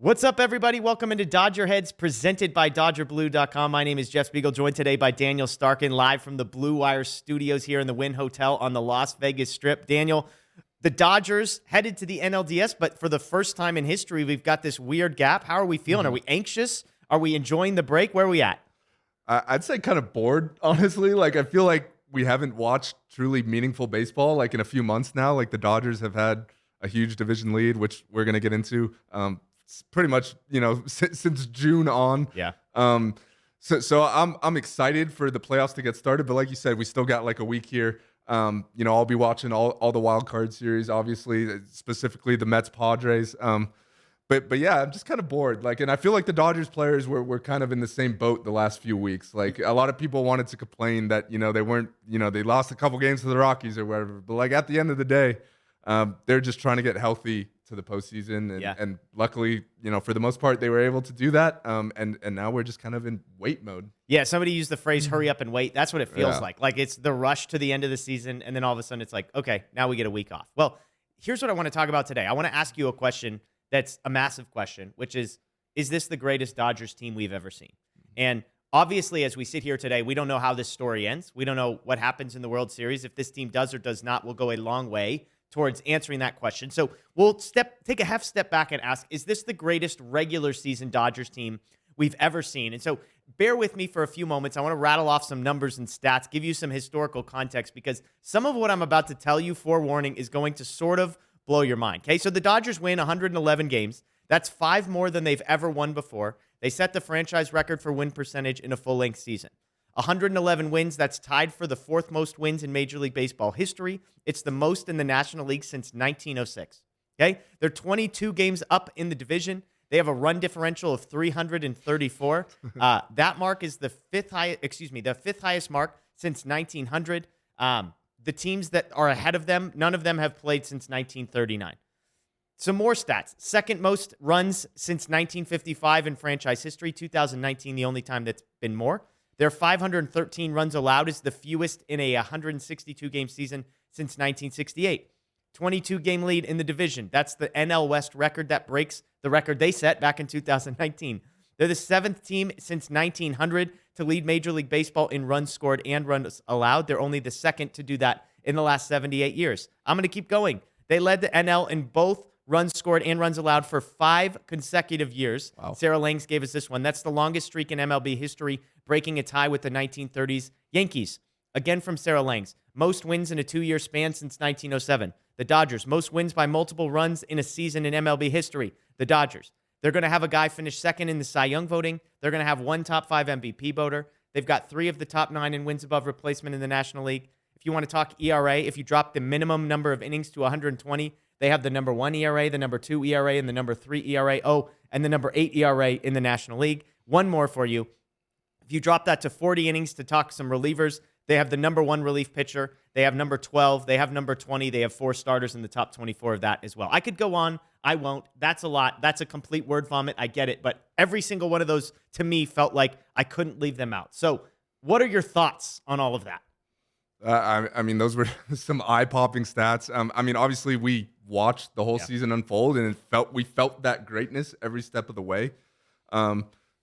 What's up, everybody? Welcome into DodgerHeads, presented by DodgerBlue.com. My name is Jeff Spiegel, joined today by Daniel Starkand, live from the Blue Wire studios here in the Wynn Hotel on the Las Vegas Strip. Daniel, the Dodgers headed to the NLDS, but for the first time in history, we've got this weird gap. How are we feeling? Are we anxious? Are we enjoying the break? Where are we at? I'd say kind of bored, honestly. I feel like we haven't watched truly meaningful baseball in a few months now. The Dodgers have had a huge division lead, which we're going to get into. Pretty much, since June on. Yeah. So I'm excited for the playoffs to get started, but like you said, we still got a week here. I'll be watching all the wild card series, obviously, specifically the Mets Padres. But yeah, I'm just kind of bored. And I feel like the Dodgers players were kind of in the same boat the last few weeks. A lot of people wanted to complain that they weren't, they lost a couple games to the Rockies or whatever. But at the end of the day, they're just trying to get healthy to the postseason, and luckily, for the most part, they were able to do that. And now we're just kind of in wait mode. Yeah, somebody used the phrase "hurry up and wait." That's what it feels like. It's the rush to the end of the season, and then all of a sudden, it's okay, now we get a week off. Well, here's what I want to talk about today. I want to ask you a question that's a massive question, which is this the greatest Dodgers team we've ever seen? And obviously, as we sit here today, we don't know how this story ends. We don't know what happens in the World Series. If this team does or does not, we'll go a long way towards answering that question. So we'll take a half step back and ask, is this the greatest regular season Dodgers team we've ever seen? And so bear with me for a few moments. I want to rattle off some numbers and stats, give you some historical context, because some of what I'm about to tell you, forewarning, is going to sort of blow your mind. Okay, so the Dodgers win 111 games. That's 5 more than they've ever won before. They set the franchise record for win percentage in a full-length season. 111 wins, that's tied for the 4th most wins in Major League Baseball history. It's the most in the National League since 1906. Okay? They're 22 games up in the division. They have a run differential of 334. That mark is the fifth highest mark since 1900. The teams that are ahead of them, none of them have played since 1939. Some more stats. 2nd most runs since 1955 in franchise history. 2019, the only time that's been more. Their 513 runs allowed is the fewest in a 162-game season since 1968. 22-game lead in the division. That's the NL West record that breaks the record they set back in 2019. They're the 7th team since 1900 to lead Major League Baseball in runs scored and runs allowed. They're only the 2nd to do that in the last 78 years. I'm going to keep going. They led the NL in both runs scored and runs allowed for 5 consecutive years. Wow. Sarah Langs gave us this one. That's the longest streak in MLB history, breaking a tie with the 1930s Yankees. Again from Sarah Langs. Most wins in a 2-year span since 1907. The Dodgers. Most wins by multiple runs in a season in MLB history. The Dodgers. They're going to have a guy finish 2nd in the Cy Young voting. They're going to have 1 top 5 MVP voter. They've got 3 of the top 9 in wins above replacement in the National League. If you want to talk ERA, if you drop the minimum number of innings to 120, they have the number 1 ERA, the number 2 ERA, and the number 3 ERA. Oh, and the number 8 ERA in the National League. One more for you. If you drop that to 40 innings to talk some relievers, they have the number 1 relief pitcher. They have number 12. They have number 20. They have 4 starters in the top 24 of that as well. I could go on. I won't. That's a lot. That's a complete word vomit. I get it. But every single one of those, to me, felt like I couldn't leave them out. So what are your thoughts on all of that? I mean, those were some eye-popping stats. Obviously, we watched the whole season unfold, and we felt that greatness every step of the way.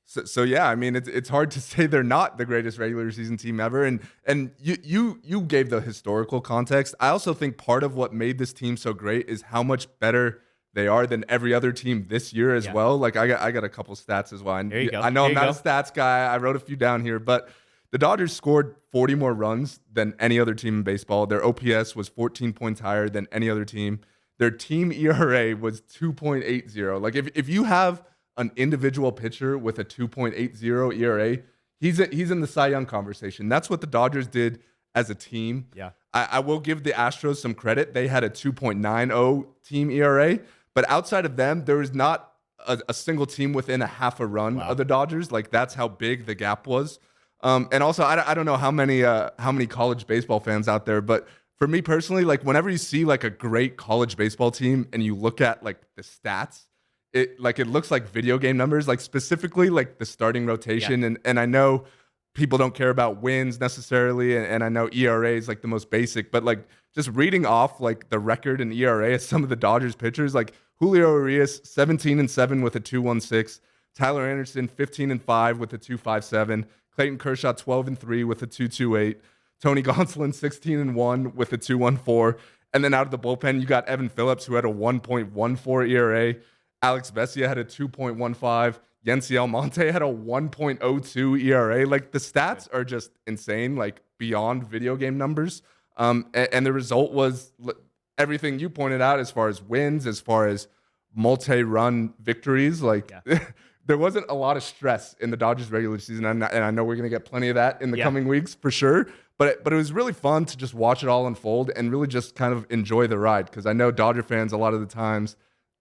So yeah, it's hard to say they're not the greatest regular season team ever. And you gave the historical context. I also think part of what made this team so great is how much better they are than every other team this year as well. I got a couple stats as well. And there you go. I know I'm not a stats guy. I wrote a few down here, but the Dodgers scored 40 more runs than any other team in baseball. Their OPS was 14 points higher than any other team. Their team ERA was 2.80. If you have an individual pitcher with a 2.80 ERA, he's in the Cy Young conversation. That's what the Dodgers did as a team. Yeah. I will give the Astros some credit. They had a 2.90 team ERA, but outside of them, there was not a single team within a half a run of the Dodgers. That's how big the gap was. And also, I don't know how many college baseball fans out there, but for me personally, whenever you see a great college baseball team and you look at the stats, it looks like video game numbers, specifically the starting rotation. Yeah. And I know people don't care about wins necessarily, and I know ERA is the most basic, but just reading off the record and ERA of some of the Dodgers pitchers, Julio Urias, 17-7 with a 2.16. Tyler Anderson, 15-5 with a 2.57. Clayton Kershaw, 12-3 with a 2.28. Tony Gonsolin, 16-1 with a 2.14. And then out of the bullpen, you got Evan Phillips, who had a 1.14 ERA. Alex Vesia had a 2.15. Yency Almonte had a 1.02 ERA. Like, the stats are just insane, like beyond video game numbers. And the result was everything you pointed out as far as wins, as far as multi-run victories. Like, there wasn't a lot of stress in the Dodgers regular season, and I know we're going to get plenty of that in the coming weeks for sure. But it was really fun to just watch it all unfold and really just kind of enjoy the ride, because I know Dodger fans a lot of the times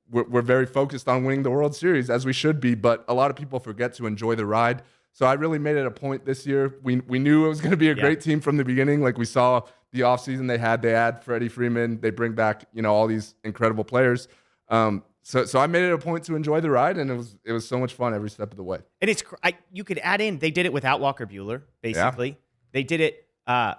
we're very focused on winning the World Series, as we should be, but a lot of people forget to enjoy the ride. So I really made it a point this year. We knew it was going to be a great team from the beginning. Like, we saw the offseason they add Freddie Freeman, they bring back, all these incredible players. So I made it a point to enjoy the ride, and it was so much fun every step of the way. And you could add in, they did it without Walker Buehler, basically. Yeah. They did it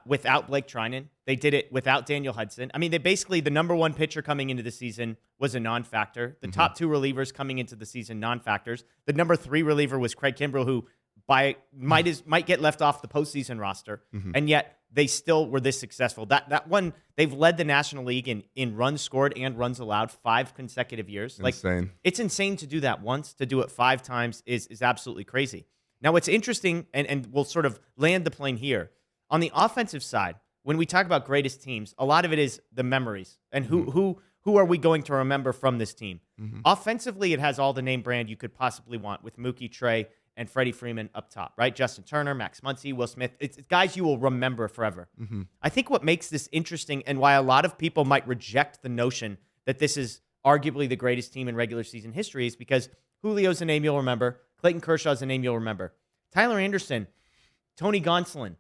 without Blake Trinan. They did it without Daniel Hudson. I mean, the number one pitcher coming into the season was a non-factor. The top two relievers coming into the season, non-factors. The number 3 reliever was Craig Kimbrell, who might get left off the postseason roster, and yet they still were this successful. That one, they've led the National League in runs scored and runs allowed 5 consecutive years. Insane. Like, it's insane to do that once. To do it 5 times is absolutely crazy. Now, what's interesting, and we'll sort of land the plane here, on the offensive side, when we talk about greatest teams, a lot of it is the memories and who are we going to remember from this team. Offensively, it has all the name brand you could possibly want, with Mookie, Trey, and Freddie Freeman up top, right? Justin Turner, Max Muncy, Will Smith. It's guys you will remember forever. I think what makes this interesting, and why a lot of people might reject the notion that this is arguably the greatest team in regular season history, is because Julio's a name you'll remember. Clayton Kershaw's a name you'll remember. Tyler Anderson, Tony Gonsolin,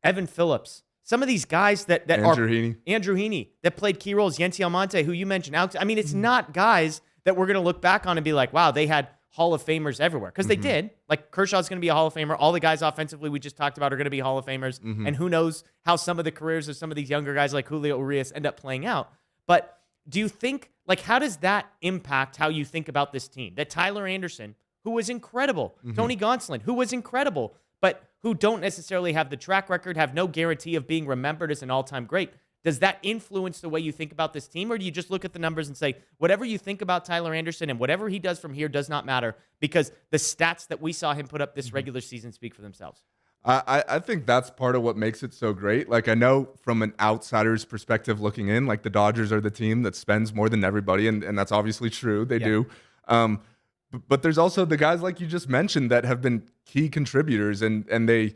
Evan Phillips, some of these guys that Andrew Heaney, that played key roles, Yency Almonte, who you mentioned, Alex. I mean, it's not guys that we're going to look back on and be like, wow, they had Hall of Famers everywhere, because they did. Like, Kershaw's going to be a Hall of Famer. All the guys offensively we just talked about are going to be Hall of Famers. And who knows how some of the careers of some of these younger guys like Julio Urias end up playing out. But do you think, like, how does that impact how you think about this team? That Tyler Anderson, who was incredible, Tony Gonsolin, who was incredible, but who don't necessarily have the track record, have no guarantee of being remembered as an all-time great. Does that influence the way you think about this team, or do you just look at the numbers and say, whatever you think about Tyler Anderson and whatever he does from here does not matter, because the stats that we saw him put up this regular season speak for themselves? I think that's part of what makes it so great. Like, I know from an outsider's perspective looking in, like, the Dodgers are the team that spends more than everybody, and that's obviously true. They do. But there's also the guys like you just mentioned that have been key contributors, and they,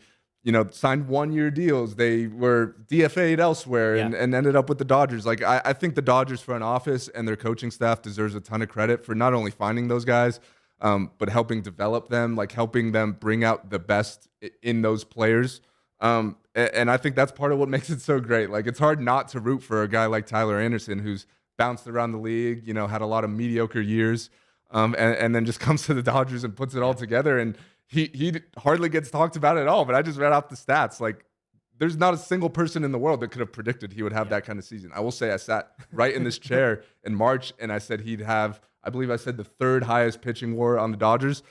signed 1-year deals. They were DFA'd elsewhere and ended up with the Dodgers. Like, I think the Dodgers front office and their coaching staff deserves a ton of credit for not only finding those guys, but helping develop them, like helping them bring out the best in those players. And I think that's part of what makes it so great. Like, it's hard not to root for a guy like Tyler Anderson, who's bounced around the league, had a lot of mediocre years. And then just comes to the Dodgers and puts it all together. And he hardly gets talked about at all. But I just read out the stats. Like, there's not a single person in the world that could have predicted he would have that kind of season. I will say I sat right in this chair in March, and I said he'd have, I believe I said, the 3rd highest pitching WAR on the Dodgers.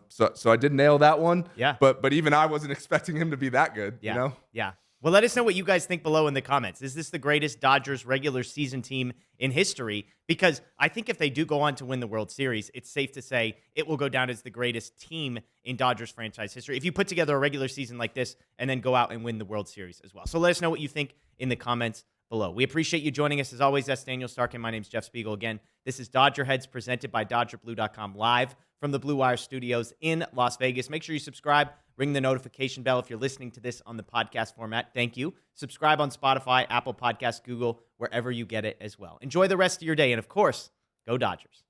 So I did nail that one. Yeah. But even I wasn't expecting him to be that good. Yeah. Yeah. Well, let us know what you guys think below in the comments. Is this the greatest Dodgers regular season team in history? Because I think if they do go on to win the World Series, it's safe to say it will go down as the greatest team in Dodgers franchise history if you put together a regular season like this and then go out and win the World Series as well. So let us know what you think in the comments below. We appreciate you joining us. As always, that's Daniel Starkand. My name's Jeff Spiegel. Again, this is Dodger Heads presented by DodgerBlue.com, live from the Blue Wire Studios in Las Vegas. Make sure you subscribe. Ring the notification bell if you're listening to this on the podcast format. Thank you. Subscribe on Spotify, Apple Podcasts, Google, wherever you get it as well. Enjoy the rest of your day. And, of course, go Dodgers.